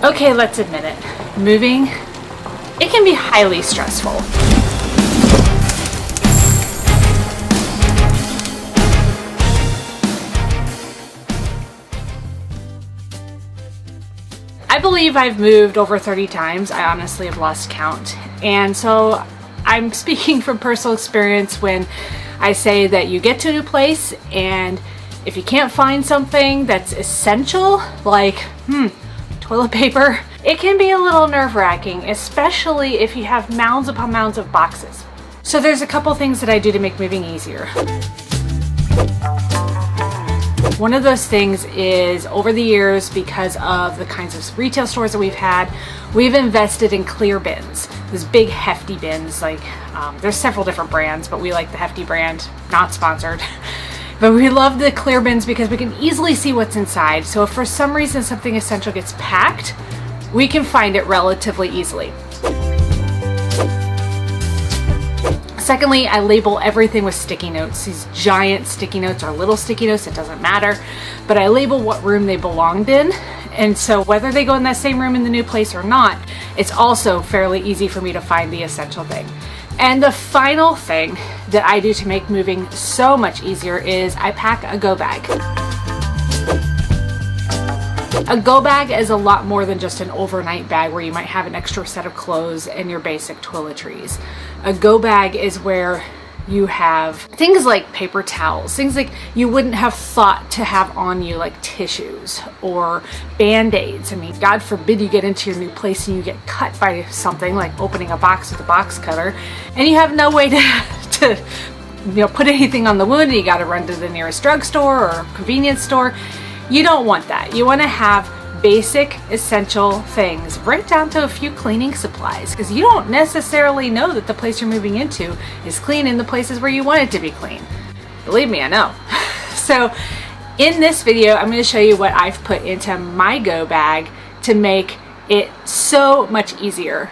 Okay, let's admit it. Moving, it can be highly stressful. I believe I've moved over 30 times. I honestly have lost count. And so I'm speaking from personal experience when I say that you get to a new place and if you can't find something that's essential, like, toilet paper, it can be a little nerve-wracking, especially if you have mounds upon mounds of boxes. So there's a couple things that I do to make moving easier. One of those things is, over the years, because of the kinds of retail stores that we've had, we've invested in clear bins. These big hefty bins, like there's several different brands, but we like the Hefty brand, not sponsored. But we love the clear bins because we can easily see what's inside. So if for some reason something essential gets packed, we can find it relatively easily. Secondly, I label everything with sticky notes. These giant sticky notes or little sticky notes, it doesn't matter. But I label what room they belonged in. And so whether they go in that same room in the new place or not, it's also fairly easy for me to find the essential thing. And the final thing that I do to make moving so much easier is I pack a go bag. A go bag is a lot more than just an overnight bag where you might have an extra set of clothes and your basic toiletries. A go bag is where you have things like paper towels, things like you wouldn't have thought to have on you, like tissues or band-aids. I mean, God forbid you get into your new place and you get cut by something, like opening a box with a box cutter, and you have no way to put anything on the wound, and you got to run to the nearest drugstore or convenience store. You don't want that. You want to have basic essential things, right down to a few cleaning supplies, because you don't necessarily know that the place you're moving into is clean in the places where you want it to be clean. Believe me, I know. So in this video, I'm going to show you what I've put into my go bag to make it so much easier.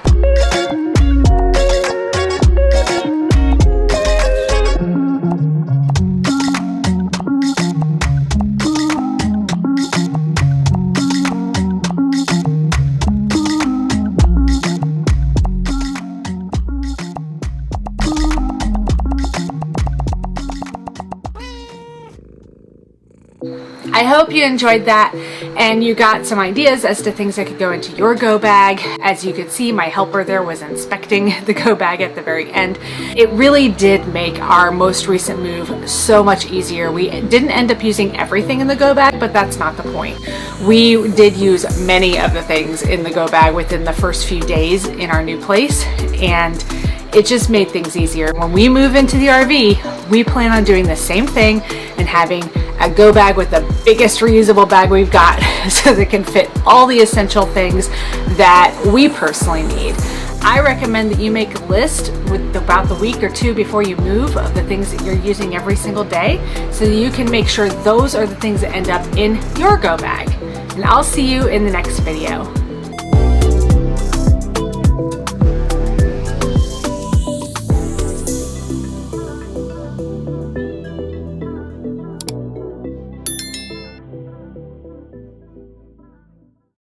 I hope you enjoyed that and you got some ideas as to things that could go into your go bag. As you could see, my helper there was inspecting the go bag at the very end. It really did make our most recent move so much easier. We didn't end up using everything in the go bag, but that's not the point. We did use many of the things in the go bag within the first few days in our new place, and it just made things easier. When we move into the RV, we plan on doing the same thing and having a go bag with the biggest reusable bag we've got so that it can fit all the essential things that we personally need. I recommend that you make a list with about the week or two before you move of the things that you're using every single day so that you can make sure those are the things that end up in your go bag. And I'll see you in the next video.